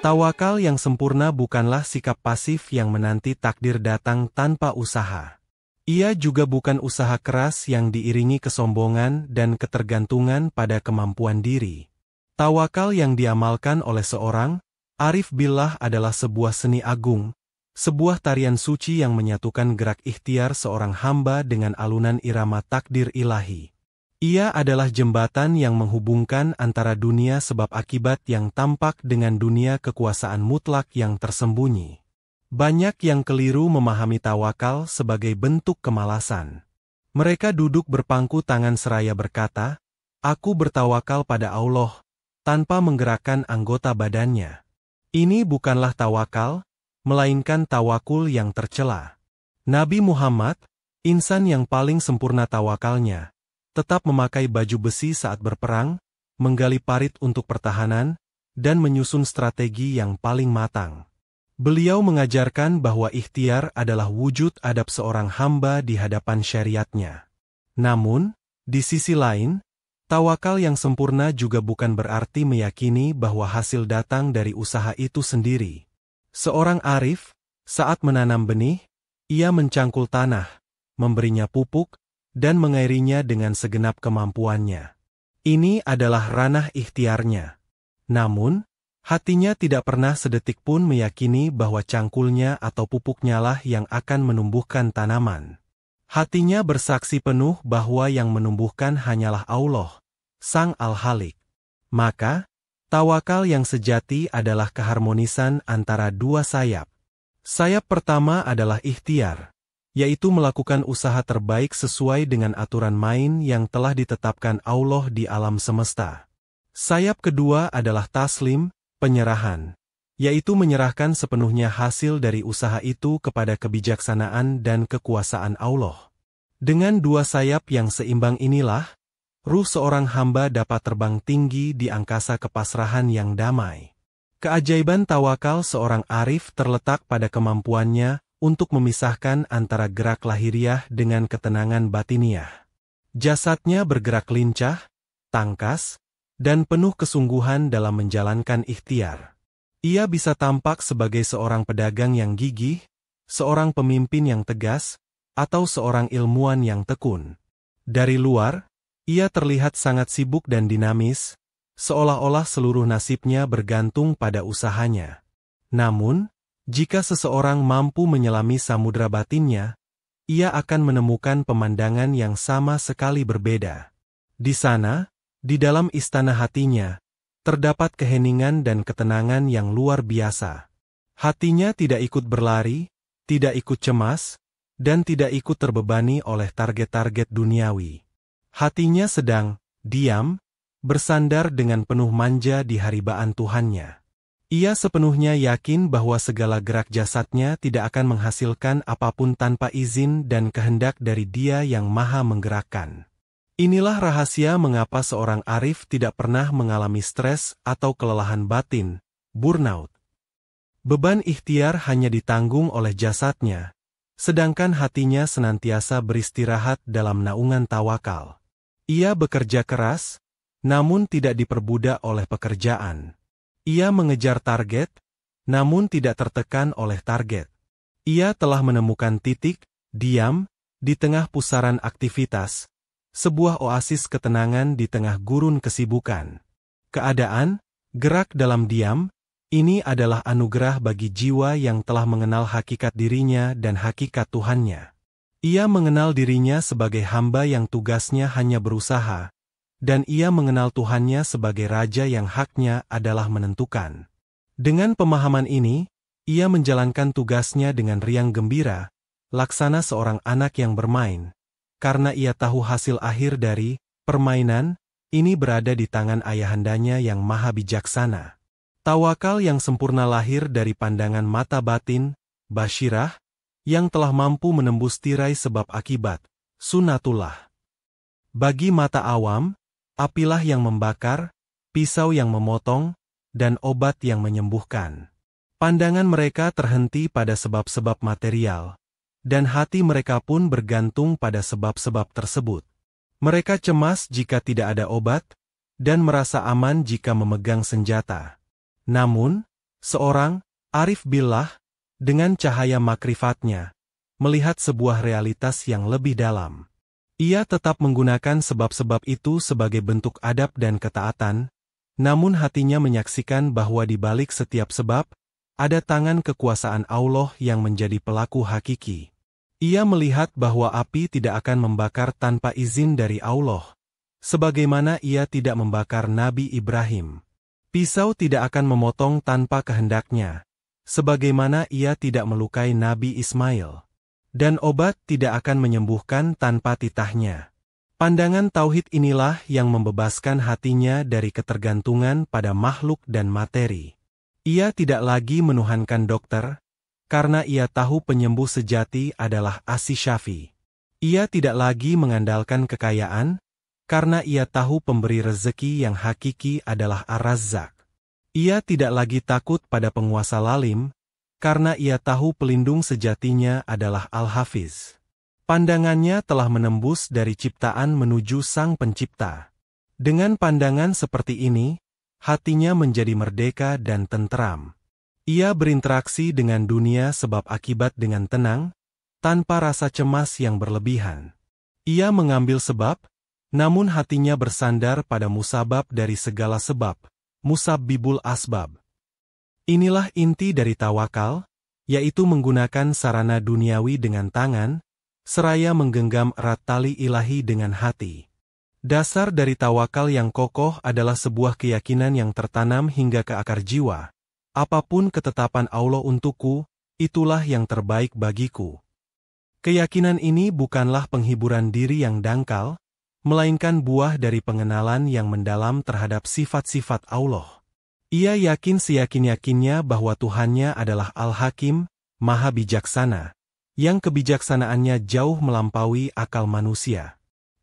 Tawakal yang sempurna bukanlah sikap pasif yang menanti takdir datang tanpa usaha. Ia juga bukan usaha keras yang diiringi kesombongan dan ketergantungan pada kemampuan diri. Tawakal yang diamalkan oleh seorang arif billah adalah sebuah seni agung, sebuah tarian suci yang menyatukan gerak ikhtiar seorang hamba dengan alunan irama takdir ilahi. Ia adalah jembatan yang menghubungkan antara dunia sebab akibat yang tampak dengan dunia kekuasaan mutlak yang tersembunyi. Banyak yang keliru memahami tawakal sebagai bentuk kemalasan. Mereka duduk berpangku tangan seraya berkata, "Aku bertawakal pada Allah," tanpa menggerakkan anggota badannya. Ini bukanlah tawakal, melainkan tawakul yang tercela. Nabi Muhammad, insan yang paling sempurna tawakalnya, tetap memakai baju besi saat berperang, menggali parit untuk pertahanan, dan menyusun strategi yang paling matang. Beliau mengajarkan bahwa ikhtiar adalah wujud adab seorang hamba di hadapan syariatnya. Namun, di sisi lain, tawakal yang sempurna juga bukan berarti meyakini bahwa hasil datang dari usaha itu sendiri. Seorang arif, saat menanam benih, ia mencangkul tanah, memberinya pupuk, dan mengairinya dengan segenap kemampuannya. Ini adalah ranah ikhtiarnya. Namun, hatinya tidak pernah sedetik pun meyakini bahwa cangkulnya atau pupuknya lah yang akan menumbuhkan tanaman. Hatinya bersaksi penuh bahwa yang menumbuhkan hanyalah Allah, Sang Al-Halik. Maka, tawakal yang sejati adalah keharmonisan antara dua sayap. Sayap pertama adalah ikhtiar, yaitu melakukan usaha terbaik sesuai dengan aturan main yang telah ditetapkan Allah di alam semesta. Sayap kedua adalah taslim, penyerahan, yaitu menyerahkan sepenuhnya hasil dari usaha itu kepada kebijaksanaan dan kekuasaan Allah. Dengan dua sayap yang seimbang inilah, ruh seorang hamba dapat terbang tinggi di angkasa kepasrahan yang damai. Keajaiban tawakal seorang arif terletak pada kemampuannya untuk memisahkan antara gerak lahiriah dengan ketenangan batiniah. Jasadnya bergerak lincah, tangkas, dan penuh kesungguhan dalam menjalankan ikhtiar. Ia bisa tampak sebagai seorang pedagang yang gigih, seorang pemimpin yang tegas, atau seorang ilmuwan yang tekun. Dari luar, ia terlihat sangat sibuk dan dinamis, seolah-olah seluruh nasibnya bergantung pada usahanya. Namun, jika seseorang mampu menyelami samudra batinnya, ia akan menemukan pemandangan yang sama sekali berbeda. Di sana, di dalam istana hatinya, terdapat keheningan dan ketenangan yang luar biasa. Hatinya tidak ikut berlari, tidak ikut cemas, dan tidak ikut terbebani oleh target-target duniawi. Hatinya sedang, diam, bersandar dengan penuh manja di haribaan Tuhannya. Ia sepenuhnya yakin bahwa segala gerak jasadnya tidak akan menghasilkan apapun tanpa izin dan kehendak dari Dia yang Maha Menggerakkan. Inilah rahasia mengapa seorang arif tidak pernah mengalami stres atau kelelahan batin, burnout. Beban ikhtiar hanya ditanggung oleh jasadnya, sedangkan hatinya senantiasa beristirahat dalam naungan tawakal. Ia bekerja keras, namun tidak diperbudak oleh pekerjaan. Ia mengejar target, namun tidak tertekan oleh target. Ia telah menemukan titik, diam, di tengah pusaran aktivitas, sebuah oasis ketenangan di tengah gurun kesibukan. Keadaan, gerak dalam diam, ini adalah anugerah bagi jiwa yang telah mengenal hakikat dirinya dan hakikat Tuhannya. Ia mengenal dirinya sebagai hamba yang tugasnya hanya berusaha, dan ia mengenal Tuhannya sebagai Raja yang haknya adalah menentukan. Dengan pemahaman ini, ia menjalankan tugasnya dengan riang gembira, laksana seorang anak yang bermain, karena ia tahu hasil akhir dari permainan ini berada di tangan ayahandanya yang maha bijaksana. Tawakal yang sempurna lahir dari pandangan mata batin, basyirah, yang telah mampu menembus tirai sebab akibat, sunnatullah. Bagi mata awam, apilah yang membakar, pisau yang memotong, dan obat yang menyembuhkan. Pandangan mereka terhenti pada sebab-sebab material, dan hati mereka pun bergantung pada sebab-sebab tersebut. Mereka cemas jika tidak ada obat, dan merasa aman jika memegang senjata. Namun, Seorang arif billah, dengan cahaya makrifatnya, melihat sebuah realitas yang lebih dalam. Ia tetap menggunakan sebab-sebab itu sebagai bentuk adab dan ketaatan, namun hatinya menyaksikan bahwa di balik setiap sebab, ada tangan kekuasaan Allah yang menjadi pelaku hakiki. Ia melihat bahwa api tidak akan membakar tanpa izin dari Allah, sebagaimana ia tidak membakar Nabi Ibrahim. Pisau tidak akan memotong tanpa kehendaknya, sebagaimana ia tidak melukai Nabi Ismail. Dan obat tidak akan menyembuhkan tanpa titahnya. Pandangan tauhid inilah yang membebaskan hatinya dari ketergantungan pada makhluk dan materi. Ia tidak lagi menuhankan dokter, karena ia tahu penyembuh sejati adalah As-Syafi. Ia tidak lagi mengandalkan kekayaan, karena ia tahu pemberi rezeki yang hakiki adalah Ar-Razzaq. Ia tidak lagi takut pada penguasa lalim, karena ia tahu pelindung sejatinya adalah Al-Hafiz. Pandangannya telah menembus dari ciptaan menuju Sang Pencipta. Dengan pandangan seperti ini, hatinya menjadi merdeka dan tentram. Ia berinteraksi dengan dunia sebab akibat dengan tenang, tanpa rasa cemas yang berlebihan. Ia mengambil sebab, namun hatinya bersandar pada musabab dari segala sebab, musabbibul asbab. Inilah inti dari tawakal, yaitu menggunakan sarana duniawi dengan tangan, seraya menggenggam erat tali ilahi dengan hati. Dasar dari tawakal yang kokoh adalah sebuah keyakinan yang tertanam hingga ke akar jiwa. Apapun ketetapan Allah untukku, itulah yang terbaik bagiku. Keyakinan ini bukanlah penghiburan diri yang dangkal, melainkan buah dari pengenalan yang mendalam terhadap sifat-sifat Allah. Ia yakin seyakin-yakinnya bahwa Tuhannya adalah Al-Hakim, Maha Bijaksana, yang kebijaksanaannya jauh melampaui akal manusia.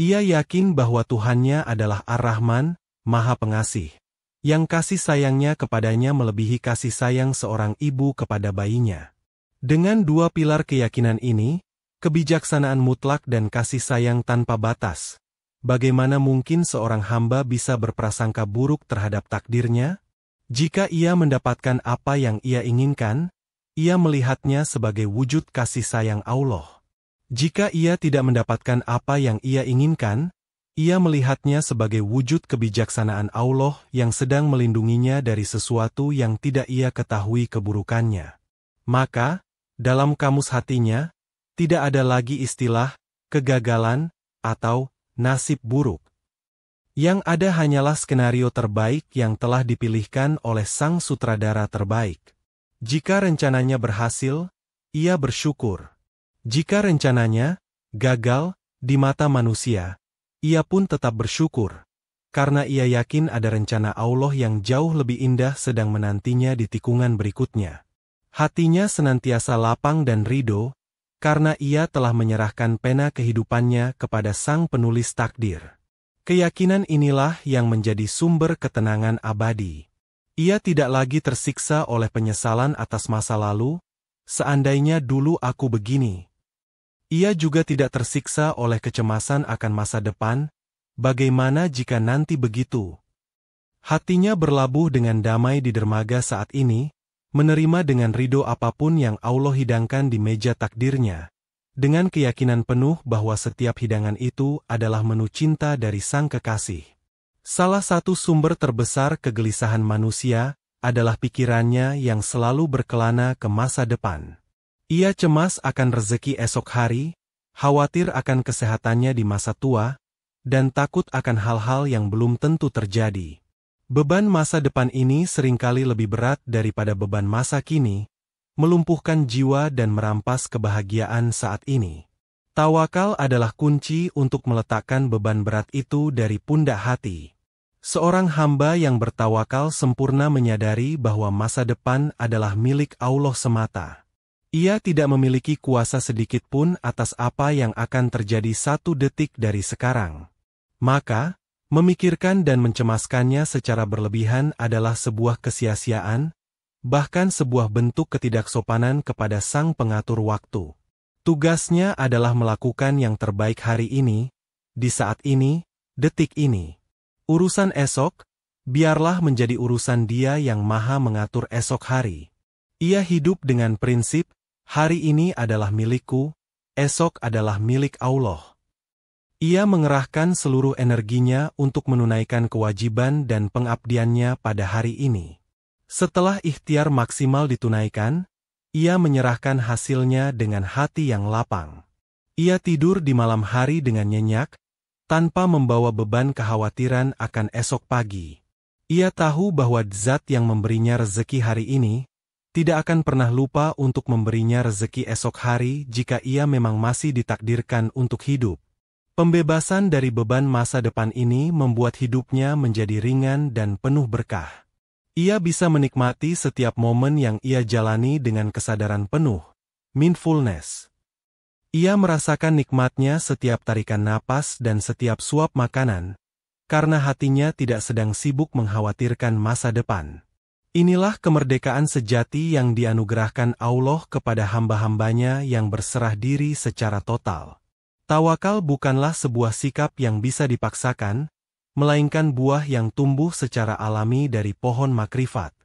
Ia yakin bahwa Tuhannya adalah Ar-Rahman, Maha Pengasih, yang kasih sayangnya kepadanya melebihi kasih sayang seorang ibu kepada bayinya. Dengan dua pilar keyakinan ini, kebijaksanaan mutlak dan kasih sayang tanpa batas, bagaimana mungkin seorang hamba bisa berprasangka buruk terhadap takdirnya? Jika ia mendapatkan apa yang ia inginkan, ia melihatnya sebagai wujud kasih sayang Allah. Jika ia tidak mendapatkan apa yang ia inginkan, ia melihatnya sebagai wujud kebijaksanaan Allah yang sedang melindunginya dari sesuatu yang tidak ia ketahui keburukannya. Maka, dalam kamus hatinya, tidak ada lagi istilah kegagalan atau nasib buruk. Yang ada hanyalah skenario terbaik yang telah dipilihkan oleh sang sutradara terbaik. Jika rencananya berhasil, ia bersyukur. Jika rencananya gagal di mata manusia, ia pun tetap bersyukur, karena ia yakin ada rencana Allah yang jauh lebih indah sedang menantinya di tikungan berikutnya. Hatinya senantiasa lapang dan ridho, karena ia telah menyerahkan pena kehidupannya kepada sang penulis takdir. Keyakinan inilah yang menjadi sumber ketenangan abadi. Ia tidak lagi tersiksa oleh penyesalan atas masa lalu, seandainya dulu aku begini. Ia juga tidak tersiksa oleh kecemasan akan masa depan, bagaimana jika nanti begitu. Hatinya berlabuh dengan damai di dermaga saat ini, menerima dengan ridho apapun yang Allah hidangkan di meja takdirnya, dengan keyakinan penuh bahwa setiap hidangan itu adalah menu cinta dari sang kekasih. Salah satu sumber terbesar kegelisahan manusia adalah pikirannya yang selalu berkelana ke masa depan. Ia cemas akan rezeki esok hari, khawatir akan kesehatannya di masa tua, dan takut akan hal-hal yang belum tentu terjadi. Beban masa depan ini seringkali lebih berat daripada beban masa kini, melumpuhkan jiwa dan merampas kebahagiaan saat ini. Tawakal adalah kunci untuk meletakkan beban berat itu dari pundak hati. Seorang hamba yang bertawakal sempurna menyadari bahwa masa depan adalah milik Allah semata. Ia tidak memiliki kuasa sedikit pun atas apa yang akan terjadi satu detik dari sekarang. Maka, memikirkan dan mencemaskannya secara berlebihan adalah sebuah kesia-siaan, bahkan sebuah bentuk ketidaksopanan kepada sang pengatur waktu. Tugasnya adalah melakukan yang terbaik hari ini, di saat ini, detik ini. Urusan esok, biarlah menjadi urusan Dia yang Maha mengatur esok hari. Ia hidup dengan prinsip, hari ini adalah milikku, esok adalah milik Allah. Ia mengerahkan seluruh energinya untuk menunaikan kewajiban dan pengabdiannya pada hari ini. Setelah ikhtiar maksimal ditunaikan, ia menyerahkan hasilnya dengan hati yang lapang. Ia tidur di malam hari dengan nyenyak, tanpa membawa beban kekhawatiran akan esok pagi. Ia tahu bahwa Zat yang memberinya rezeki hari ini, tidak akan pernah lupa untuk memberinya rezeki esok hari jika ia memang masih ditakdirkan untuk hidup. Pembebasan dari beban masa depan ini membuat hidupnya menjadi ringan dan penuh berkah. Ia bisa menikmati setiap momen yang ia jalani dengan kesadaran penuh, mindfulness. Ia merasakan nikmatnya setiap tarikan napas dan setiap suap makanan, karena hatinya tidak sedang sibuk mengkhawatirkan masa depan. Inilah kemerdekaan sejati yang dianugerahkan Allah kepada hamba-hambanya yang berserah diri secara total. Tawakal bukanlah sebuah sikap yang bisa dipaksakan, melainkan buah yang tumbuh secara alami dari pohon makrifat.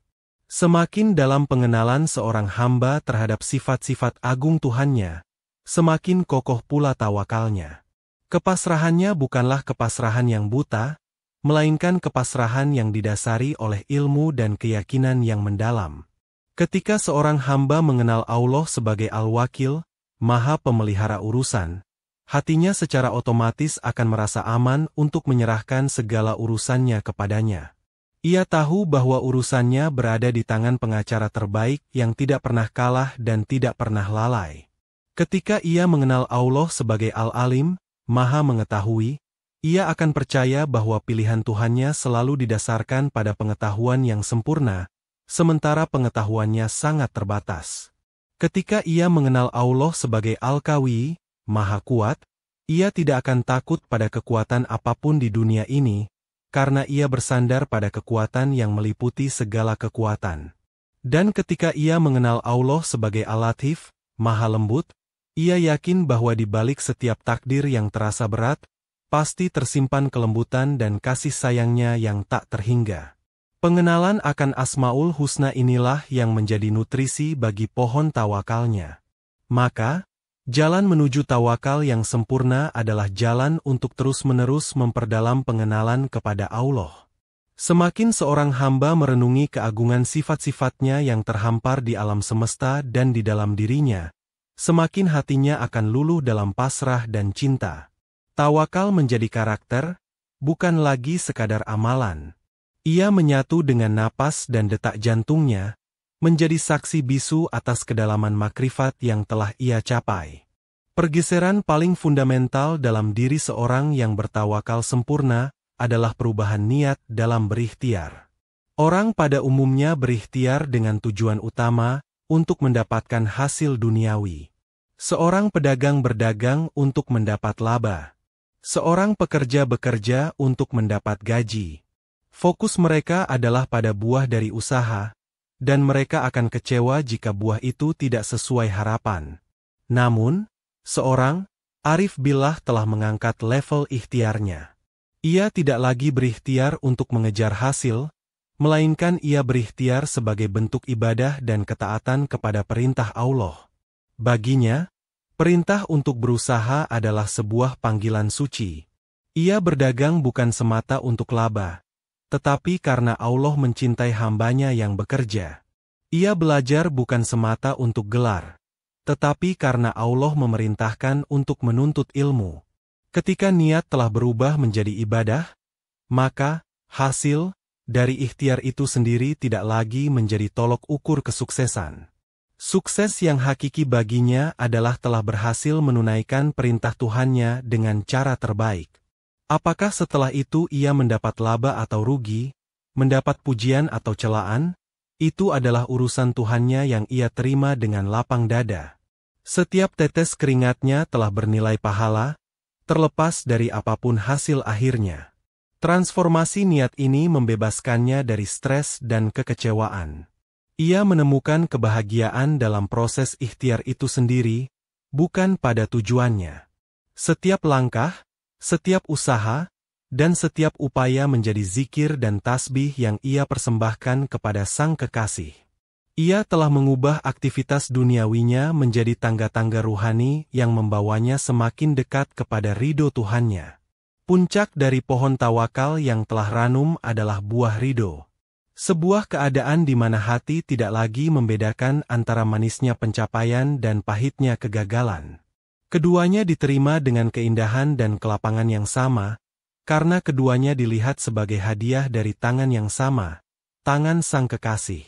Semakin dalam pengenalan seorang hamba terhadap sifat-sifat agung Tuhannya, semakin kokoh pula tawakalnya. Kepasrahannya bukanlah kepasrahan yang buta, melainkan kepasrahan yang didasari oleh ilmu dan keyakinan yang mendalam. Ketika seorang hamba mengenal Allah sebagai Al-Wakil, Maha Pemelihara urusan, hatinya secara otomatis akan merasa aman untuk menyerahkan segala urusannya kepadanya. Ia tahu bahwa urusannya berada di tangan pengacara terbaik yang tidak pernah kalah dan tidak pernah lalai. Ketika ia mengenal Allah sebagai Al-Alim, Maha Mengetahui, ia akan percaya bahwa pilihan Tuhannya selalu didasarkan pada pengetahuan yang sempurna, sementara pengetahuannya sangat terbatas. Ketika ia mengenal Allah sebagai Al-Qawi, Maha Kuat, ia tidak akan takut pada kekuatan apapun di dunia ini, karena ia bersandar pada kekuatan yang meliputi segala kekuatan. Dan ketika ia mengenal Allah sebagai Al-Latif, Maha Lembut, ia yakin bahwa di balik setiap takdir yang terasa berat, pasti tersimpan kelembutan dan kasih sayangnya yang tak terhingga. Pengenalan akan Asmaul Husna inilah yang menjadi nutrisi bagi pohon tawakalnya. Maka, jalan menuju tawakal yang sempurna adalah jalan untuk terus-menerus memperdalam pengenalan kepada Allah. Semakin seorang hamba merenungi keagungan sifat-sifatnya yang terhampar di alam semesta dan di dalam dirinya, semakin hatinya akan luluh dalam pasrah dan cinta. Tawakal menjadi karakter, bukan lagi sekadar amalan. Ia menyatu dengan napas dan detak jantungnya, menjadi saksi bisu atas kedalaman makrifat yang telah ia capai. Pergeseran paling fundamental dalam diri seorang yang bertawakal sempurna adalah perubahan niat dalam berikhtiar. Orang pada umumnya berikhtiar dengan tujuan utama untuk mendapatkan hasil duniawi. Seorang pedagang berdagang untuk mendapat laba. Seorang pekerja bekerja untuk mendapat gaji. Fokus mereka adalah pada buah dari usaha, dan mereka akan kecewa jika buah itu tidak sesuai harapan. Namun, seorang arif billah telah mengangkat level ikhtiarnya. Ia tidak lagi berikhtiar untuk mengejar hasil, melainkan ia berikhtiar sebagai bentuk ibadah dan ketaatan kepada perintah Allah. Baginya, perintah untuk berusaha adalah sebuah panggilan suci. Ia berdagang bukan semata untuk laba, tetapi karena Allah mencintai hambanya yang bekerja. Ia belajar bukan semata untuk gelar, tetapi karena Allah memerintahkan untuk menuntut ilmu. Ketika niat telah berubah menjadi ibadah, maka hasil dari ikhtiar itu sendiri tidak lagi menjadi tolok ukur kesuksesan. Sukses yang hakiki baginya adalah telah berhasil menunaikan perintah Tuhannya dengan cara terbaik. Apakah setelah itu ia mendapat laba atau rugi, mendapat pujian atau celaan, itu adalah urusan Tuhannya yang ia terima dengan lapang dada. Setiap tetes keringatnya telah bernilai pahala, terlepas dari apapun hasil akhirnya. Transformasi niat ini membebaskannya dari stres dan kekecewaan. Ia menemukan kebahagiaan dalam proses ikhtiar itu sendiri, bukan pada tujuannya. Setiap langkah, setiap usaha, dan setiap upaya menjadi zikir dan tasbih yang ia persembahkan kepada Sang Kekasih. Ia telah mengubah aktivitas duniawinya menjadi tangga-tangga ruhani yang membawanya semakin dekat kepada ridho Tuhannya. Puncak dari pohon tawakal yang telah ranum adalah buah ridho. Sebuah keadaan di mana hati tidak lagi membedakan antara manisnya pencapaian dan pahitnya kegagalan. Keduanya diterima dengan keindahan dan kelapangan yang sama, karena keduanya dilihat sebagai hadiah dari tangan yang sama, tangan Sang Kekasih.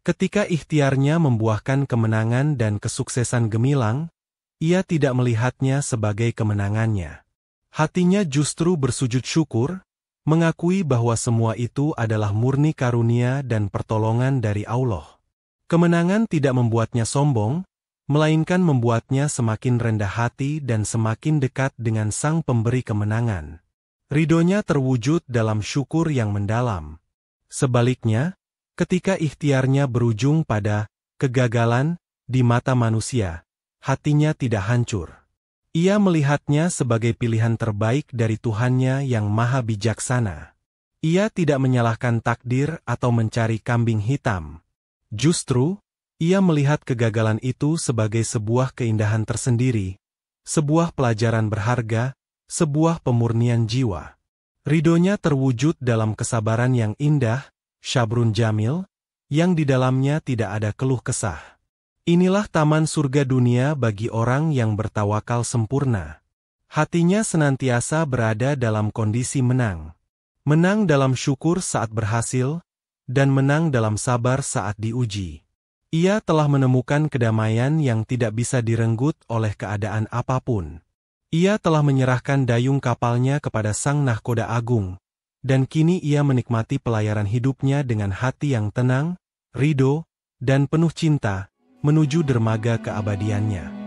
Ketika ikhtiarnya membuahkan kemenangan dan kesuksesan gemilang, ia tidak melihatnya sebagai kemenangannya. Hatinya justru bersujud syukur, mengakui bahwa semua itu adalah murni karunia dan pertolongan dari Allah. Kemenangan tidak membuatnya sombong, melainkan membuatnya semakin rendah hati dan semakin dekat dengan Sang Pemberi kemenangan. Ridhonya terwujud dalam syukur yang mendalam. Sebaliknya, ketika ikhtiarnya berujung pada kegagalan di mata manusia, hatinya tidak hancur. Ia melihatnya sebagai pilihan terbaik dari Tuhannya yang maha bijaksana. Ia tidak menyalahkan takdir atau mencari kambing hitam. Justru, ia melihat kegagalan itu sebagai sebuah keindahan tersendiri, sebuah pelajaran berharga, sebuah pemurnian jiwa. Ridhonya terwujud dalam kesabaran yang indah, Syabrun Jamil, yang di dalamnya tidak ada keluh kesah. Inilah taman surga dunia bagi orang yang bertawakal sempurna. Hatinya senantiasa berada dalam kondisi menang. Menang dalam syukur saat berhasil, dan menang dalam sabar saat diuji. Ia telah menemukan kedamaian yang tidak bisa direnggut oleh keadaan apapun. Ia telah menyerahkan dayung kapalnya kepada Sang Nahkoda Agung, dan kini ia menikmati pelayaran hidupnya dengan hati yang tenang, ridho, dan penuh cinta, menuju dermaga keabadiannya.